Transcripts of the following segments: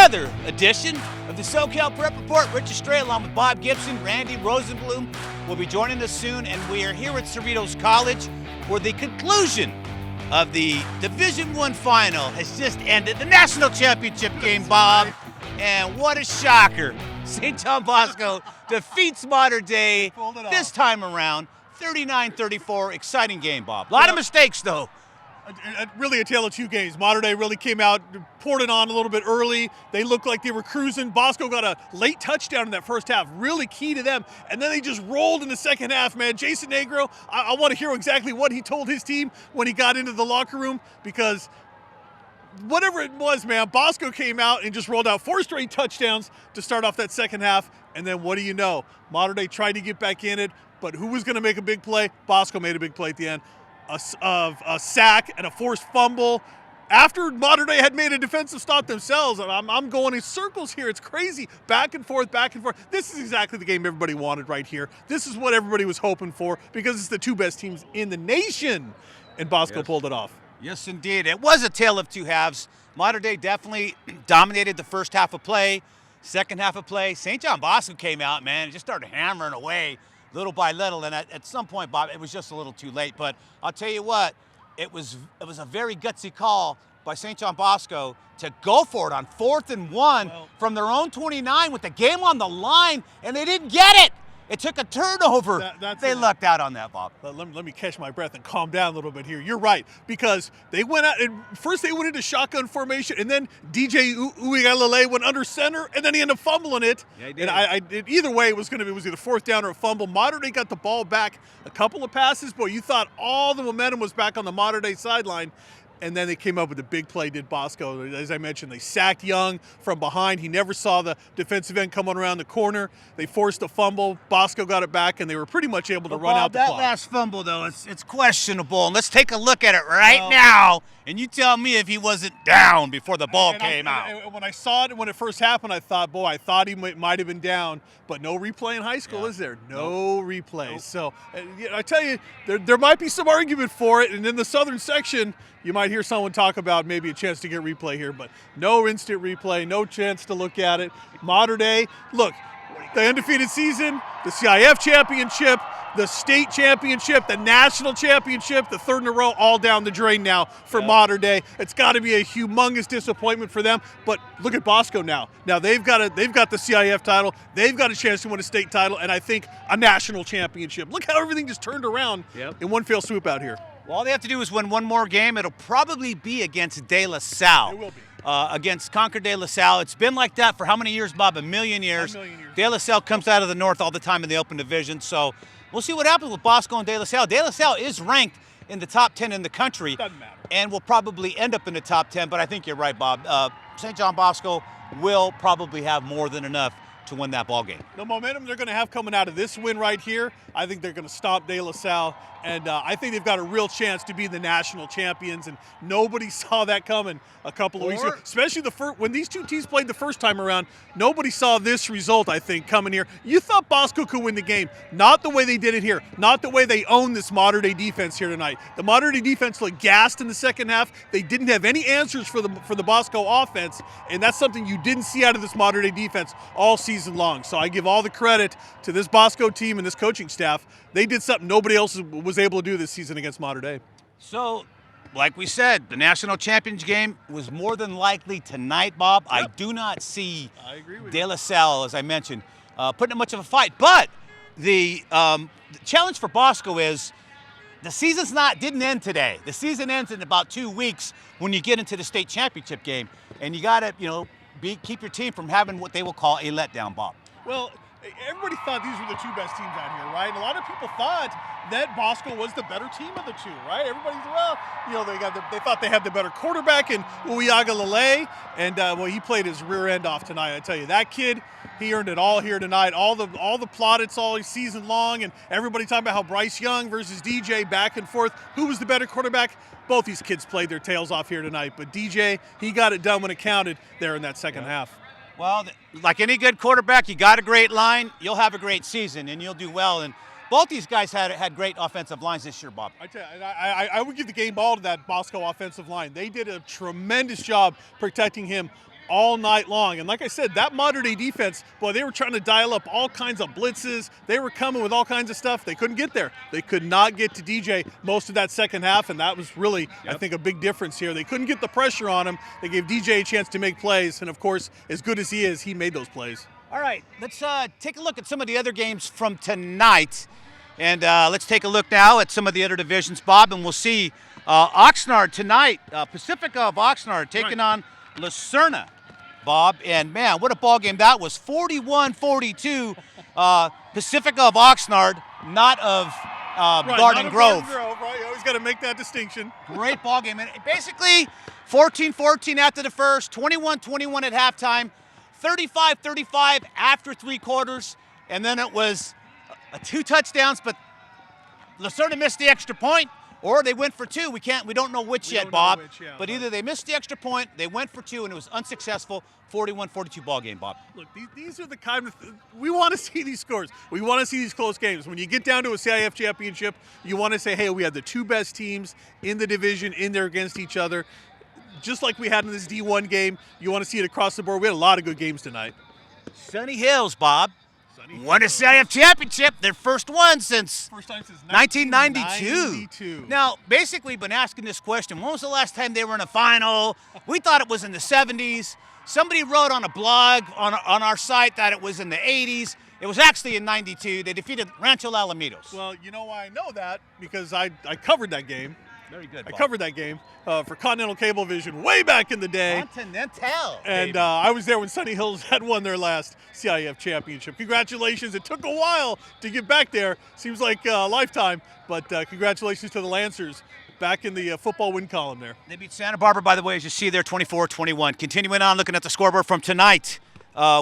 another edition of the SoCal Prep Report. Rich Estrella along with Bob Gibson, Randy Rosenblum will be joining us soon, and we are here at Cerritos College where the conclusion of the Division I final has just ended. The national championship game, Bob, and what a shocker. St. John Bosco defeats Mater Dei this time around, 39-34. Exciting game, Bob. A lot of mistakes, though. Really a tale of two games. Mater Dei really came out, poured it on a little bit early. They looked like they were cruising. Bosco got a late touchdown in that first half, really key to them. And then they just rolled in the second half, man. Jason Negro, I want to hear exactly what he told his team when he got into the locker room, because whatever it was, man, Bosco came out and just rolled out 4 straight touchdowns to start off that second half. And then what do you know? Mater Dei tried to get back in it, but who was going to make a big play? Bosco made a big play at the end. A sack and a forced fumble after Mater Dei had made a defensive stop themselves. I'm going in circles here. It's crazy. Back and forth, back and forth. This is exactly the game everybody wanted right here. This is what everybody was hoping for, because it's the two best teams in the nation, and Bosco pulled it off. Yes, indeed. It was a tale of two halves. Mater Dei definitely dominated the first half of play. Second half of play, St. John Bosco came out, man, and just started hammering away little by little, and at some point, Bob, it was just a little too late. But I'll tell you what, it was a very gutsy call by St. John Bosco to go for it on 4th and 1 from their own 29 with the game on the line, and they didn't get it. It took a turnover. They lucked out on that, Bob. Let me catch my breath and calm down a little bit here. You're right, because they went out, and first they went into shotgun formation, and then DJ Uigalele went under center, and then he ended up fumbling it. Yeah, he did. And either way, it was either 4th down or a fumble. Mater Dei got the ball back a couple of passes, but you thought all the momentum was back on the Mater Dei sideline. And then they came up with a big play, did Bosco. As I mentioned, they sacked Young from behind. He never saw the defensive end coming around the corner. They forced a fumble. Bosco got it back, and they were pretty much able to run out the clock. That last fumble, though, it's questionable. And let's take a look at it right now, and you tell me if he wasn't down before the ball came out. And when I saw it, when it first happened, I thought, boy, I thought he might have been down. But no replay in high school, is there? No replay. Nope. So I tell you, there might be some argument for it. And in the Southern Section, you might hear someone talk about maybe a chance to get replay here, but no instant replay, no chance to look at it. Mater Dei, look, the undefeated season, the CIF championship, the state championship, the national championship, the 3rd in a row, all down the drain now for Mater Dei. It's got to be a humongous disappointment for them. But look at Bosco now. Now they've got the CIF title, they've got a chance to win a state title, and I think a national championship. Look how everything just turned around in one fell swoop out here. Well, all they have to do is win one more game. It'll probably be against De La Salle. It will be. Against Concord De La Salle. It's been like that for how many years, Bob? A million years. De La Salle comes out of the north all the time in the open division. So we'll see what happens with Bosco and De La Salle. De La Salle is ranked in the top 10 in the country. Doesn't matter. And will probably end up in the top 10. But I think you're right, Bob. St. John Bosco will probably have more than enough to win that ball game. The momentum they're going to have coming out of this win right here, I think they're going to stop De La Salle, and I think they've got a real chance to be the national champions, and nobody saw that coming a couple of weeks ago. Especially when these two teams played the first time around, nobody saw this result, I think, coming here. You thought Bosco could win the game, not the way they did it here, not the way they owned this Mater Dei defense here tonight. The Mater Dei defense looked gassed in the second half. They didn't have any answers for the Bosco offense, and that's something you didn't see out of this Mater Dei defense all season long. So I give all the credit to this Bosco team and this coaching staff. They did something nobody else was able to do this season against Mater Dei. So, like we said, the national champions game was more than likely tonight, Bob. Yep. I do not see De La Salle, as I mentioned, putting up much of a fight. But the challenge for Bosco is the season's didn't end today. The season ends in about 2 weeks when you get into the state championship game, and you got to, keep your team from having what they will call a letdown, Bob. Well, everybody thought these were the two best teams out here, right? And a lot of people thought that Bosco was the better team of the two, right? Everybody's, they thought they had the better quarterback in Uiagalele, and he played his rear end off tonight. I tell you, that kid, he earned it all here tonight. All the plaudits all season long, and everybody talking about how Bryce Young versus DJ back and forth. Who was the better quarterback? Both these kids played their tails off here tonight, but DJ, he got it done when it counted there in that second half. Well, like any good quarterback, you got a great line, you'll have a great season, and you'll do well. And both these guys had great offensive lines this year, Bob. I would give the game ball to that Bosco offensive line. They did a tremendous job protecting him all night long. And like I said, that Mater Dei defense, boy, they were trying to dial up all kinds of blitzes. They were coming with all kinds of stuff. They couldn't get there. They could not get to DJ most of that second half, and that was really, I think, a big difference here. They couldn't get the pressure on him. They gave DJ a chance to make plays, and of course, as good as he is, he made those plays. All right, let's take a look at some of the other games from tonight. And let's take a look now at some of the other divisions, Bob, and we'll see Oxnard tonight, Pacifica of Oxnard taking on Lucerna, Bob. And, man, what a ball game that was, 41-42, Pacifica of Oxnard, not of Garden Grove. Right? You always got to make that distinction. Great ball game. And basically 14-14 after the first, 21-21 at halftime, 35-35 after 3 quarters, and then it was 2 touchdowns, but Lucerna missed the extra point, or they went for 2. We don't know which yet, Bob. But either they missed the extra point, they went for 2, and it was unsuccessful. 41-42 ball game, Bob. Look, these are the kind of we want to see these scores. We want to see these close games. When you get down to a CIF championship, you want to say, hey, we had the 2 best teams in the division in there against each other. Just like we had in this D1 game, you want to see it across the board. We had a lot of good games tonight. Sunny Hills, Bob. Won a CIF championship, their first one since 1992. Now, basically, we've been asking this question. When was the last time they were in a final? We thought it was in the 70s. Somebody wrote on a blog on our site that it was in the 80s. It was actually in 92. They defeated Rancho Alamitos. Well, you know why I know that? Because I covered that game. Very good, Bob. I covered that game for Continental Cablevision way back in the day. Continental. And I was there when Sunny Hills had won their last CIF championship. Congratulations. It took a while to get back there. Seems like a lifetime, but congratulations to the Lancers back in the football win column there. They beat Santa Barbara, by the way, as you see there, 24-21. Continuing on, looking at the scoreboard from tonight,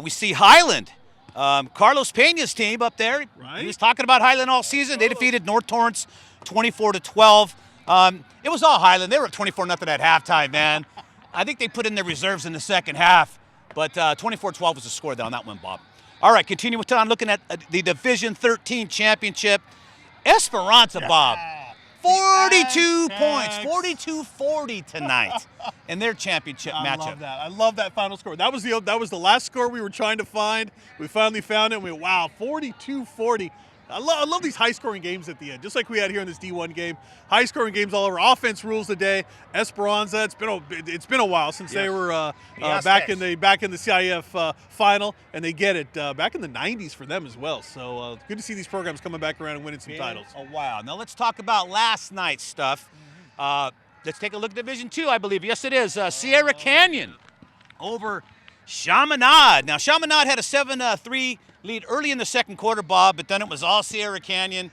we see Highland. Carlos Pena's team up there. Right. He was talking about Highland all season. They defeated North Torrance 24-12. It was all Highland. They were at 24-0 at halftime, man. I think they put in their reserves in the second half, but 24-12 was the score on that one, Bob. All right, continuing on, looking at the Division 13 championship. Esperanza, Bob, 42 points, 42-40 tonight in their championship matchup. I love that. I love that final score. That was the last score we were trying to find. We finally found it, and we went, wow, 42-40. I love these high-scoring games at the end, just like we had here in this D1 game. High-scoring games all over. Offense rules the day. Esperanza, it's been a while since they were back in the CIF final, and they get it back in the 90s for them as well. So good to see these programs coming back around and winning some titles. Oh wow! Now let's talk about last night's stuff. Let's take a look at Division 2, I believe. Yes, it is. Sierra Canyon over Chaminade. Now Chaminade had a 7-3 lead early in the second quarter, Bob, but then it was all Sierra Canyon.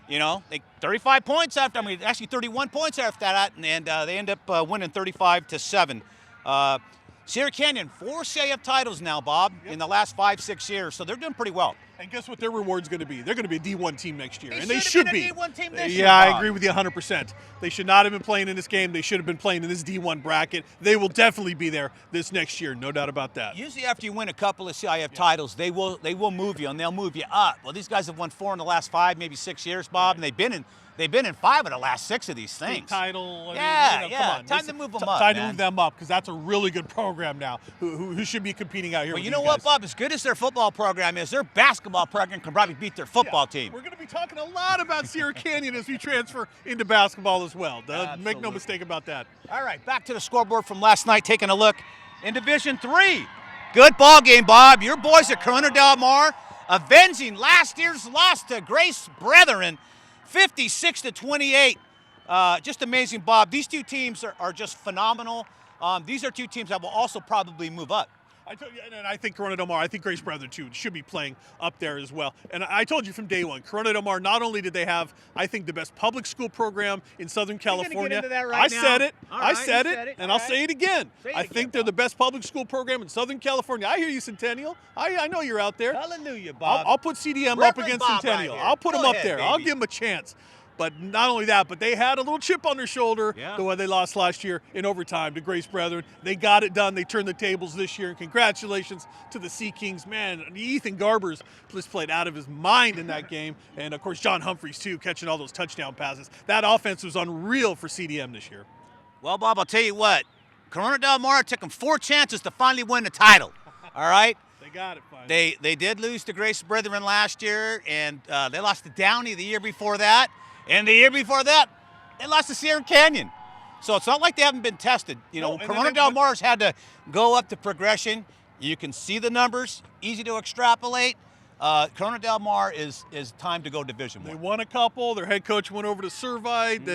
You know, 35 points after, actually 31 points after that, and they end up winning 35-7. Sierra Canyon, 4 CIF titles now, Bob, in the last 5-6 years, so they're doing pretty well. And guess what their reward's going to be? They're going to be a D1 team next year, and they should be. A D1 team this year, yeah, Bob. I agree with you 100%. They should not have been playing in this game. They should have been playing in this D1 bracket. They will definitely be there this next year, no doubt about that. Usually after you win a couple of CIF titles, they will move you, and they'll move you up. Well, these guys have won 4 in the last 5, maybe 6 years, Bob, and they've been in 5 of the last 6 of these things. State title. Yeah. Come on. Time to move them up, Time to move them up, because that's a really good program now who should be competing out here. Well, you know what, Bob? As good as their football program is, their basketball program can probably beat their football team. We're going to be talking a lot about Sierra Canyon as we transfer into basketball as well. Make no mistake about that. All right, back to the scoreboard from last night, taking a look in Division 3. Good ball game, Bob. Your boys at Corona Del Mar avenging last year's loss to Grace Brethren, 56-28. Just amazing, Bob. These 2 teams are just phenomenal. These are 2 teams that will also probably move up. I think Corona Del Mar, I think Grace Brethren too, should be playing up there as well. And I told you from day one, Corona Del Mar, not only did they have, I think, the best public school program in Southern California. Get into that right now? Said it. I said it, and I'll say it again. I think they're the best public school program in Southern California. I hear you, Centennial. I know you're out there. Hallelujah, Bob. I'll put CDM Reverend up against Bob Centennial. right I'll put them up there. Baby. I'll give them a chance. But not only that, but they had a little chip on their shoulder the way they lost last year in overtime to Grace Brethren. They got it done. They turned the tables this year. And congratulations to the Sea Kings. Man, Ethan Garbers just played out of his mind in that game. And, of course, John Humphreys, too, catching all those touchdown passes. That offense was unreal for CDM this year. Well, Bob, I'll tell you what. Corona Del Mar took them 4 chances to finally win the title. All right. They got it finally. They did lose to Grace Brethren last year, and they lost to Downey the year before that, and the year before that, they lost to Sierra Canyon. So it's not like they haven't been tested. You know, Corona Del Mar's had to go up the progression. You can see the numbers, easy to extrapolate. Corona Del Mar is time to go Division I. They won a couple. Their head coach went over to Servite,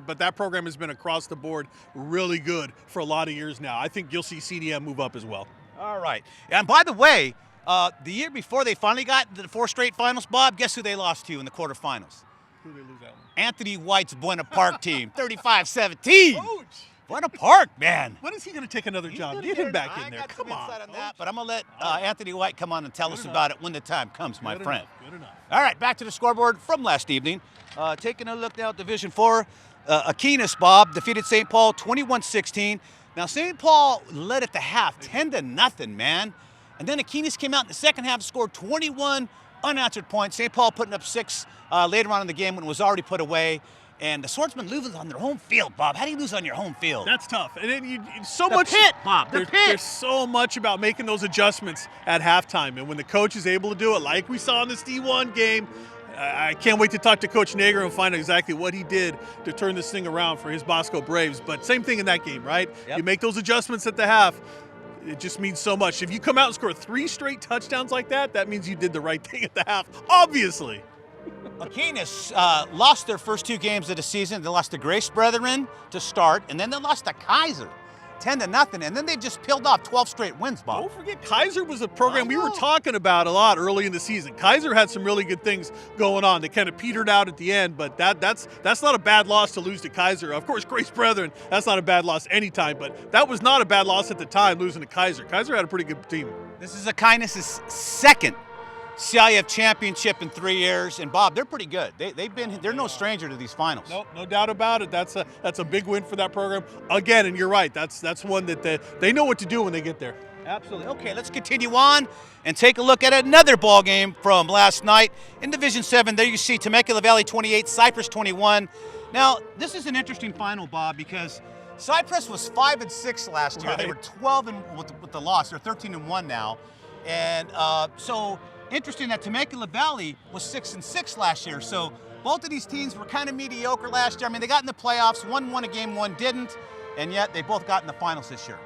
but that program has been across the board really good for a lot of years now. I think you'll see CDM move up as well. All right. And by the way, the year before they finally got to the 4 straight finals, Bob, guess who they lost to in the quarterfinals? Who did they lose that one? Anthony White's Buena Park team, 35-17. Coach. Buena Park, man. When is he going to take another job? Get him back in there. Come on. That, but I'm going to let Anthony White come on and tell us about it when the time comes, my friend. Good enough. All right, back to the scoreboard from last evening. Taking a look now at Division IV. Aquinas, Bob, defeated St. Paul 21-16. Now, St. Paul led at the half, 10-0, man. And then Aquinas came out in the second half, scored 21 unanswered points. St. Paul putting up 6 later on in the game when it was already put away. And the Swordsmen lose on their home field, Bob. How do you lose on your home field? That's tough. And then The pit, Bob, the pit. There's so much about making those adjustments at halftime. And when the coach is able to do it, like we saw in this D1 game, I can't wait to talk to Coach Nager and find out exactly what he did to turn this thing around for his Bosco Braves. But same thing in that game, right? Yep. You make those adjustments at the half. It just means so much. If you come out and score 3 straight touchdowns like that, that means you did the right thing at the half, obviously. Aquinas lost their first 2 games of the season. They lost to Grace Brethren to start, and then they lost to Kaiser, 10-0, and then they just peeled off 12 straight wins, Bob. Don't forget, Kaiser was a program we were talking about a lot early in the season. Kaiser had some really good things going on. They kind of petered out at the end, but that's not a bad loss to lose to Kaiser. Of course, Grace Brethren, that's not a bad loss anytime, but that was not a bad loss at the time, losing to Kaiser. Kaiser had a pretty good team. This is Aquinas' second CIF championship in 3 years, and Bob, they're pretty good. They're no stranger to these finals. No doubt about it. That's a big win for that program. Again, and you're right. That's one that they know what to do when they get there. Absolutely. Okay, let's continue on and take a look at another ball game from last night in Division 7. There you see Temecula Valley 28, Cypress 21. Now, this is an interesting final, Bob, because Cypress was 5-6 last year. Right. They were 12 with the loss. They're 13-1 now, and so. Interesting that Temecula Valley was 6-6 last year. So both of these teams were kind of mediocre last year. I mean, they got in the playoffs. One won a game, one didn't, and yet they both got in the finals this year.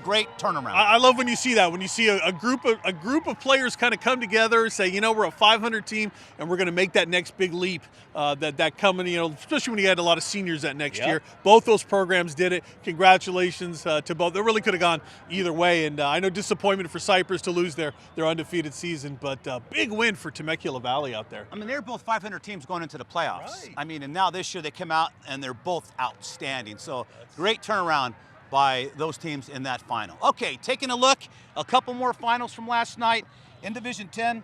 Great turnaround. I love when you see that. When you see a group of players kind of come together, say, you know, we're a 500 team, and we're going to make that next big leap. That coming, you know, especially when you had a lot of seniors that next year. Both those programs did it. Congratulations to both. They really could have gone either way. And I know disappointment for Cypress to lose their undefeated season, but big win for Temecula Valley out there. I mean, they're both 500 teams going into the playoffs. Right. I mean, and now this year they come out and they're both outstanding. So great turnaround by those teams in that final. Okay, taking a look, a couple more finals from last night in Division 10.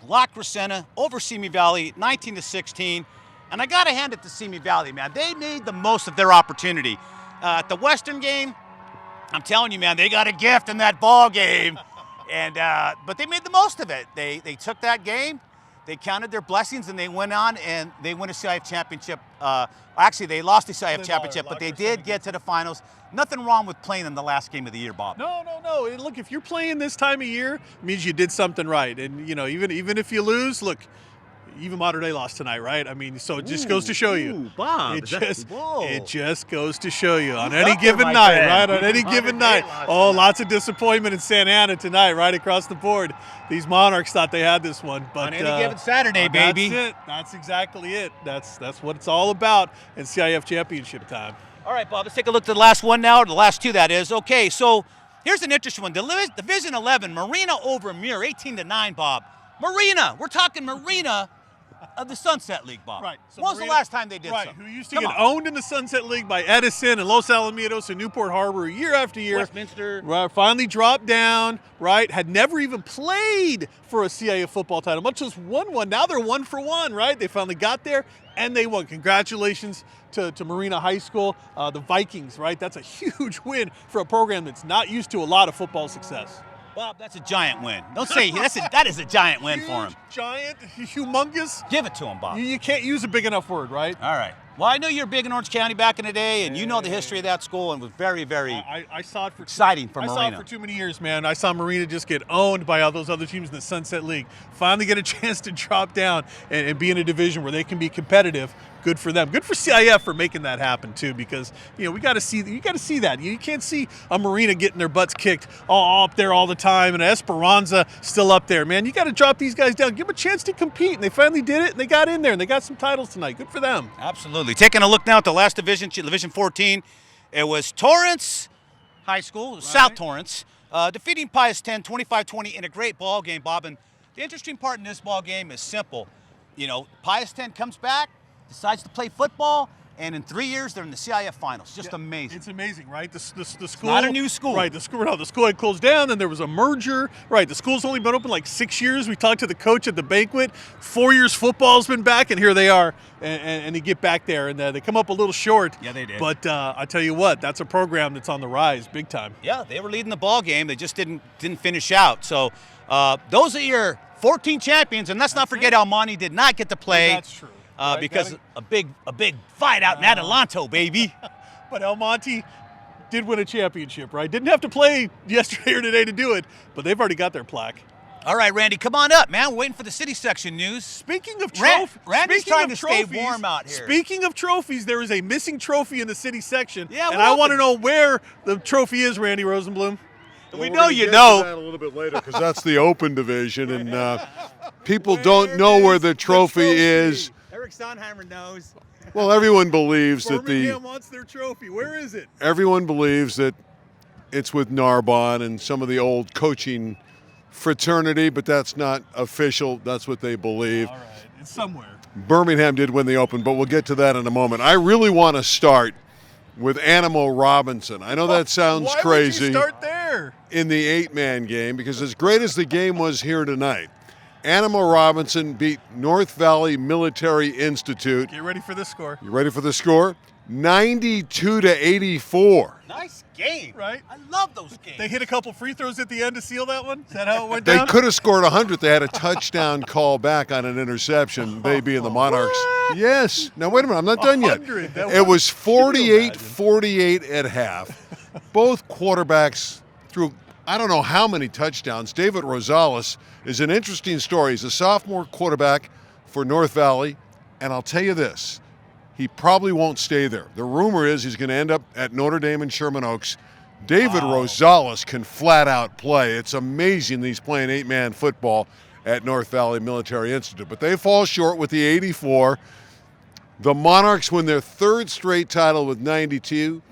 La Crescenta over Simi Valley, 19-16. And I got to hand it to Simi Valley, man. They made the most of their opportunity. At the Western game, I'm telling you, man, they got a gift in that ball game. And but they made the most of it. They took that game, they counted their blessings, and they went on and they won a CIF championship. Actually, they lost the CIF championship, but they did get to the finals. Nothing wrong with playing in the last game of the year, Bob. No. Look, if you're playing this time of year, it means you did something right. And, you know, even if you lose, look, even Mater Dei lost tonight, right? I mean, so it just goes to show you. Bob, it just goes to show you on any given night, right? On any given night. Oh, lots of disappointment in Santa Ana tonight, right across the board. These Monarchs thought they had this one, but on any given Saturday, baby. That's it. That's exactly it. That's what it's all about in CIF championship time. All right, Bob, let's take a look at the last one now, or the last two, that is. Okay, so here's an interesting one. Division 11, Marina over Muir, 18-9, Bob. Marina, we're talking Marina of the Sunset League, Bob. Right. So when was the last time they did something? Who used to get owned in the Sunset League by Edison and Los Alamitos and Newport Harbor year after year. Westminster. Right, finally dropped down, right? Had never even played for a CIF football title, much less won one. Now they're 1-for-1, right? They finally got there, and they won. Congratulations to Marina High School. The Vikings, right? That's a huge win for a program that's not used to a lot of football success. Bob, that's a giant win. Don't say that is a giant win for him. Giant, humongous. Give it to him, Bob. You can't use a big enough word, right? All right. Well, I know you're big in Orange County back in the day, and you know the history of that school, and it was very, very I saw it for exciting for Marina. I saw it for too many years, man. I saw Marina just get owned by all those other teams in the Sunset League. Finally get a chance to drop down and be in a division where they can be competitive. Good for them. Good for CIF for making that happen too, because we got to see that. You can't see a Marina getting their butts kicked all up there all the time, and Esperanza still up there, man. You got to drop these guys down, give them a chance to compete, and they finally did it, and they got in there, and they got some titles tonight. Good for them. Absolutely. Taking a look now at the last division, Division 14, it was Torrance High School, right. South Torrance, defeating Pius 10, 25-20 in a great ball game, Bob. And the interesting part in this ball game is simple. Pius 10 comes back, decides to play football, and in 3 years they're in the CIF finals. Just amazing. It's amazing, right? The school. It's not a new school. Right. The school had closed down, then there was a merger. Right. The school's only been open like 6 years. We talked to the coach at the banquet. 4 years football's been back, and here they are, and they get back there, and they come up a little short. Yeah, they did. But I tell you what, that's a program that's on the rise, big time. Yeah, they were leading the ball game. They just didn't finish out. So those are your 14 champions, and let's not forget Almonte did not get to play. Well, that's true. Right, because a big fight out in Adelanto, baby. But Almonte did win a championship, right? Didn't have to play yesterday or today to do it, but they've already got their plaque. All right, Randy, come on up, man. We're waiting for the city section news. Speaking of trophies, Randy's trying to stay warm out here. Speaking of trophies, there is a missing trophy in the city section, and I want to know where the trophy is, Randy Rosenblum. We know you know. That a little bit later because that's the open division, and people don't know where the trophy is. Eric Sonheimer knows. Well, everyone believes that Birmingham wants their trophy. Where is it? Everyone believes that it's with Narbonne and some of the old coaching fraternity, but that's not official. That's what they believe. All right, it's somewhere. Birmingham did win the Open, but we'll get to that in a moment. I really want to start with Animo Robinson. I know that sounds crazy. Why would you start there? In the 8-man game, because as great as the game was here tonight, Animo Robinson beat North Valley Military Institute. Get ready for this score. You ready for the score? 92-84. Nice game. Right? I love those games. They hit a couple free throws at the end to seal that one? Is that how it went down? They could have scored 100. They had a touchdown call back on an interception, they being the Monarchs. What? Yes. Now, wait a minute. I'm not done yet. It was 48-48 at half. Both quarterbacks threw I don't know how many touchdowns. David Rosales is an interesting story. He's a sophomore quarterback for North Valley, and I'll tell you this, he probably won't stay there. The rumor is he's going to end up at Notre Dame and Sherman Oaks. David Rosales can flat out play. It's amazing that he's playing 8-man football at North Valley Military Institute, but they fall short with the 84. The Monarchs win their third straight title with 92.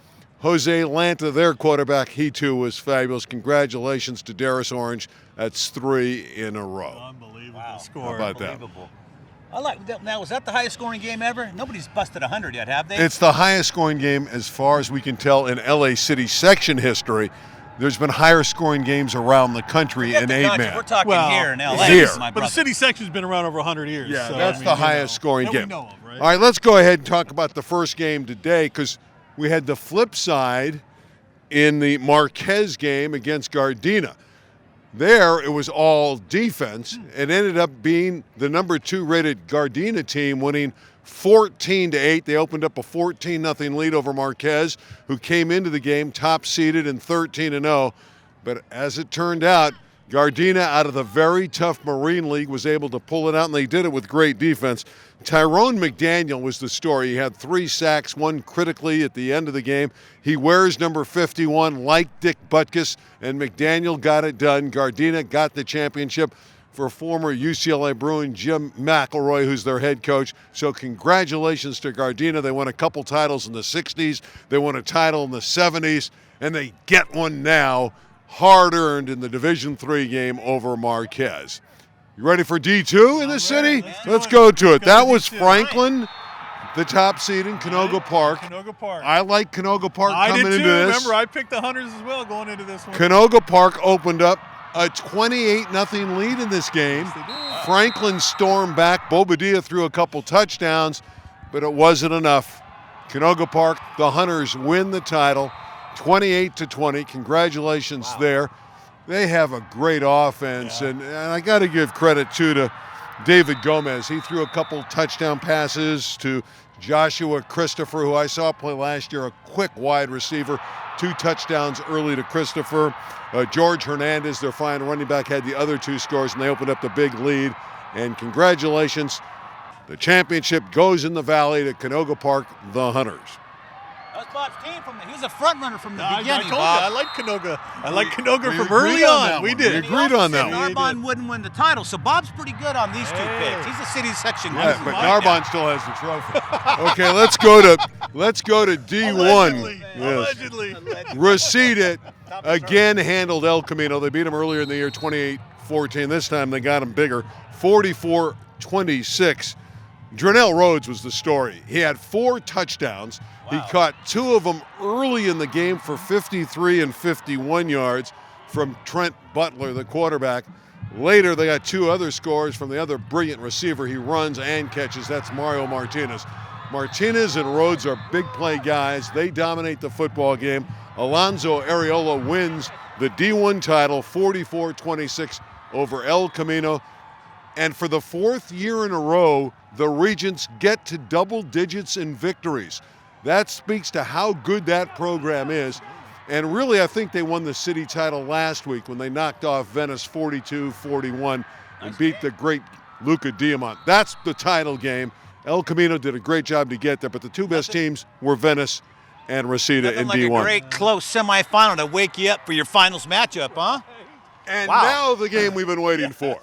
Jose Lanta, their quarterback, he too was fabulous. Congratulations to Darius Orange. That's 3 in a row. Unbelievable score. How about that? I like that. Now, was that the highest scoring game ever? Nobody's busted 100 yet, have they? It's the highest scoring game as far as we can tell in LA City section history. There's been higher scoring games around the country in 8-man. We're talking here in LA. Here. My but the city section's been around over 100 years. Yeah, so, that's the highest scoring game. We know of, right? All right, let's go ahead and talk about the first game today, because we had the flip side in the Marquez game against Gardena. There, it was all defense. It ended up being the number 2 rated Gardena team winning 14-8. They opened up a 14-0 lead over Marquez, who came into the game top seeded and 13-0. But as it turned out, Gardena, out of the very tough Marine League, was able to pull it out, and they did it with great defense. Tyrone McDaniel was the story. He had 3 sacks, 1 critically at the end of the game. He wears number 51 like Dick Butkus, and McDaniel got it done. Gardena got the championship for former UCLA Bruin Jim McElroy, who's their head coach. So congratulations to Gardena. They won a couple titles in the 60s. They won a title in the 70s, and they get one now, hard-earned in the Division III game over Marquez. You ready for D2 in the city? Let's go to it. That was Franklin, the top seed in Canoga Park. Canoga Park. I like Canoga Park coming into this. Remember, I picked the Hunters as well going into this one. Canoga Park opened up a 28-0 lead in this game. Yes, Franklin stormed back. Bobadilla threw a couple touchdowns, but it wasn't enough. Canoga Park, the Hunters win the title, 28-20. Congratulations there. They have a great offense, and I got to give credit, too, to David Gomez. He threw a couple touchdown passes to Joshua Christopher, who I saw play last year, a quick wide receiver, 2 touchdowns early to Christopher. George Hernandez, their fine running back, had the other 2 scores, and they opened up the big lead. And congratulations, the championship goes in the Valley to Canoga Park, the Hunters. That was Bob's team. He was a front runner from the beginning, I told Bob. you, I like Canoga. I like Canoga we from agreed early on that on. We one. did. We agreed on that one. Narbonne wouldn't win the title, so Bob's pretty good on these 2 picks. He's a city section guy. Yeah, but Narbonne still has the trophy. Okay, let's go to D1. Allegedly. Yes. Allegedly. Receipt again handled El Camino. They beat them earlier in the year, 28-14. This time they got them bigger, 44-26. Drenell Rhodes was the story. He had 4 touchdowns. He caught 2 of them early in the game for 53 and 51 yards from Trent Butler, the quarterback. Later, they got 2 other scores from the other brilliant receiver. He runs and catches. That's Mario Martinez. Martinez and Rhodes are big play guys. They dominate the football game. Alonzo Areola wins the D1 title, 44-26 over El Camino. And for the 4th year in a row, the Regents get to double digits in victories. That speaks to how good that program is. And really, I think they won the city title last week when they knocked off Venice 42-41 and beat the great Luca Diamant. That's the title game. El Camino did a great job to get there, but the 2 best teams were Venice and Reseda in like D1. A great close semifinal to wake you up for your finals matchup, huh? And now the game we've been waiting for.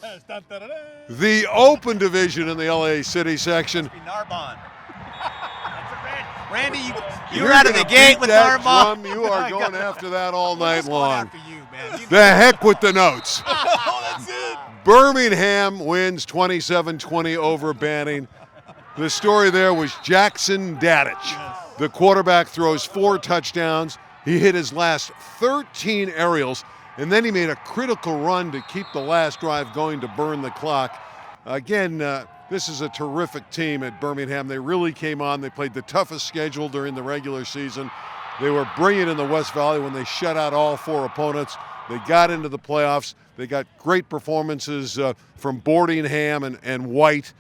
The Open Division in the LA City section. Narbonne. Randy, you were out of the gate with Narbonne. You are going after that all night long. After you, man. The heck with the notes. Oh, that's it. Birmingham wins 27-20 over Banning. The story there was Jackson Dadich. The quarterback throws 4 touchdowns. He hit his last 13 aerials, and then he made a critical run to keep the last drive going to burn the clock. Again, this is a terrific team at Birmingham. They really came on. They played the toughest schedule during the regular season. They were brilliant in the West Valley when they shut out all 4 opponents. They got into the playoffs. They got great performances from Boardingham and White.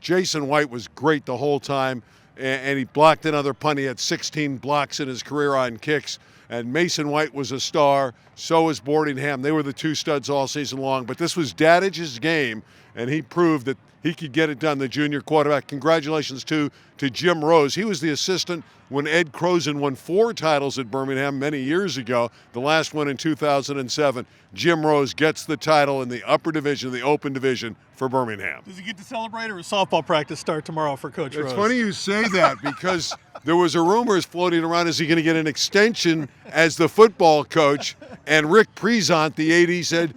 Jason White was great the whole time, and he blocked another punt. He had 16 blocks in his career on kicks. And Mason White was a star. So was Boardingham. They were the 2 studs all season long. But this was Dadich's game, and he proved that he could get it done, the junior quarterback. Congratulations, to Jim Rose. He was the assistant when Ed Croson won 4 titles at Birmingham many years ago, the last one in 2007. Jim Rose gets the title in the upper division, the Open Division for Birmingham. Does he get to celebrate, or is softball practice start tomorrow for Coach Rose? It's funny you say that because there was a rumor floating around, is he going to get an extension as the football coach? And Rick Prezant, the AD, said,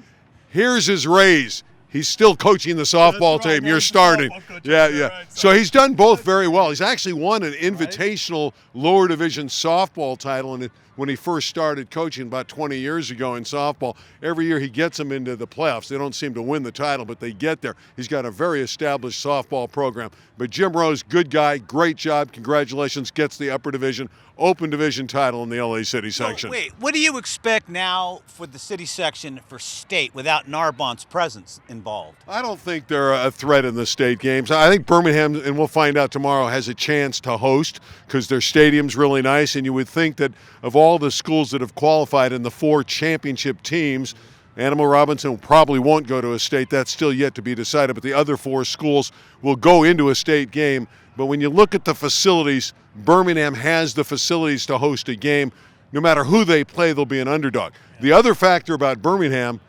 here's his raise. He's still coaching the softball team. You're starting. Yeah. Right, so he's done both very well. He's actually won an invitational lower division softball title when he first started coaching about 20 years ago in softball. Every year he gets them into the playoffs. They don't seem to win the title, but they get there. He's got a very established softball program. But Jim Rose, good guy, great job. Congratulations. Gets the upper division, Open Division title in the LA City section. Oh, wait, what do you expect now for the city section for state without Narbonne's presence involved? I don't think they're a threat in the state games. I think Birmingham, and we'll find out tomorrow, has a chance to host because their stadium's really nice, and you would think that of all the schools that have qualified in the 4 championship teams, Animal Robinson probably won't go to a state. That's still yet to be decided, but the other 4 schools will go into a state game. But when you look at the facilities, Birmingham has the facilities to host a game. No matter who they play, they'll be an underdog. The other factor about Birmingham,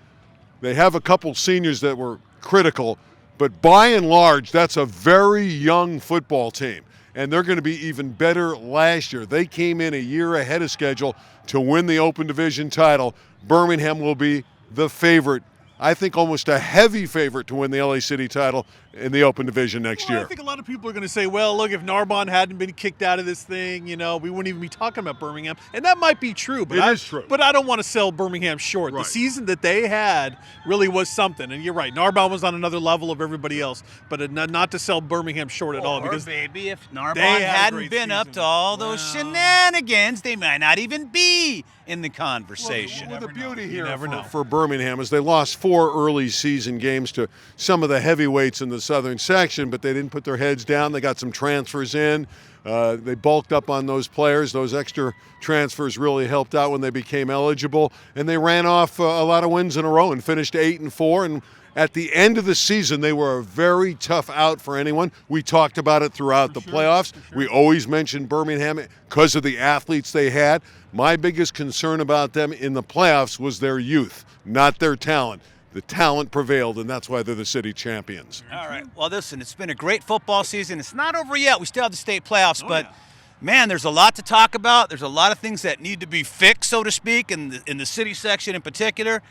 they have a couple seniors that were critical, but by and large, that's a very young football team, and they're going to be even better last year. They came in a year ahead of schedule to win the Open Division title. Birmingham will be the favorite, I think almost a heavy favorite to win the LA City title in the Open Division next year. I think a lot of people are going to say, well, look, if Narbonne hadn't been kicked out of this thing, we wouldn't even be talking about Birmingham. And that might be true. But It is true. But I don't want to sell Birmingham short. Right. The season that they had really was something. And you're right, Narbonne was on another level of everybody else. But not to sell Birmingham short at all. Because baby, if Narbonne they had a hadn't great been up season. to all those shenanigans, they might not even be in the conversation. Well, the beauty You here never know. for Birmingham is they lost 4 early season games to some of the heavyweights in the Southern Section, but they didn't put their heads down. They got some transfers in. They bulked up on those players. Those extra transfers really helped out when they became eligible, and they ran off a lot of wins in a row and finished 8-4. And at the end of the season, they were a very tough out for anyone. We talked about it throughout the playoffs. We always mentioned Birmingham because of the athletes they had. My biggest concern about them in the playoffs was their youth, not their talent. The talent prevailed, and that's why they're the city champions. All right. Well, listen, it's been a great football season. It's not over yet. We still have the state playoffs, but man, there's a lot to talk about. There's a lot of things that need to be fixed, so to speak, in the city section in particular.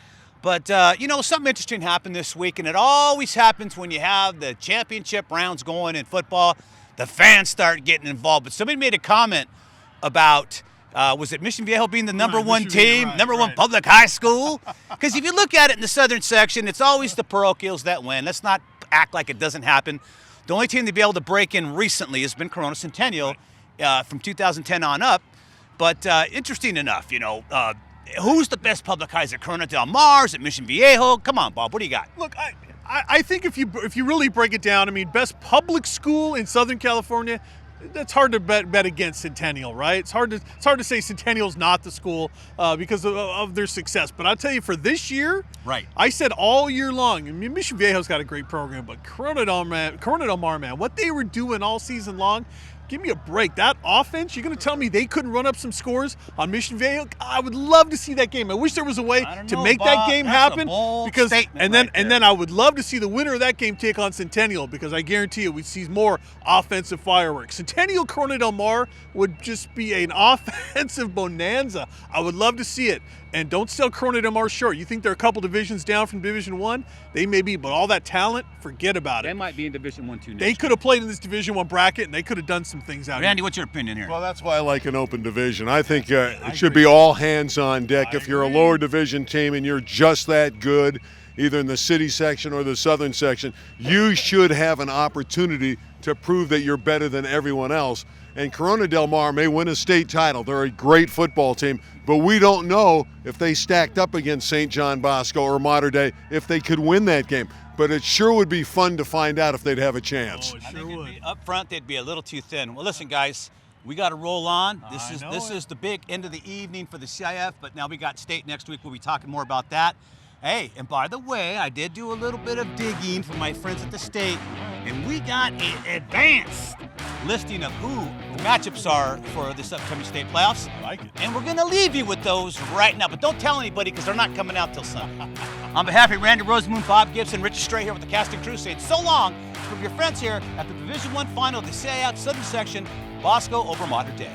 But, something interesting happened this week, and it always happens when you have the championship rounds going in football. The fans start getting involved. But somebody made a comment about, was it Mission Viejo being the number one team, number one public high school? Because if you look at it in the Southern Section, it's always the parochials that win. Let's not act like it doesn't happen. The only team to be able to break in recently has been Corona Centennial from 2010 on up. But interesting enough, who's the best public high? Is it Corona Del Mar? Is it Mission Viejo? Come on, Bob. What do you got? Look, I think if you really break it down, I mean, best public school in Southern California, that's hard to bet against Centennial, right? It's hard to say Centennial's not the school because of their success. But I'll tell you, for this year, right? I said all year long, I mean, Mission Viejo's got a great program, but Corona Del Mar, man, what they were doing all season long. Give me a break. That offense, you're going to tell me they couldn't run up some scores on Mission Viejo? I would love to see that game. I wish there was a way to make that game happen. Because and then I would love to see the winner of that game take on Centennial, because I guarantee you we'd see more offensive fireworks. Centennial Corona Del Mar would just be an offensive bonanza. I would love to see it. And don't sell Corona Del Mar short. You think they're a couple divisions down from Division 1? They may be, but all that talent, forget about it. They might be in Division 1 too. They could have played in this Division 1 bracket, and they could have done some things out Randy, here. what's your opinion here? Well, that's why I like an open division. I think it should be all hands on deck. If you're a lower division team and you're just that good, either in the city section or the Southern section, you should have an opportunity to prove that you're better than everyone else. And Corona Del Mar may win a state title. They're a great football team, but we don't know if they stacked up against St. John Bosco or Mater Dei if they could win that game. But it sure would be fun to find out if they'd have a chance. Oh, it I sure think would. it'd be up front, they'd be a little too thin. Well, listen, guys, we got to roll on. This is the big end of the evening for the CIF, but now we got state next week. We'll be talking more about that. Hey, and by the way, I did do a little bit of digging for my friends at the state, and we got an advanced listing of who the matchups are for this upcoming state playoffs. I like it. And we're going to leave you with those right now, but don't tell anybody because they're not coming out till Sunday. On behalf of Randy Rosemoon, Bob Gibson, Richard Stray here with the casting crew saying so long from your friends here at the Division I final of the CIF Southern Section, Bosco over Mater Dei.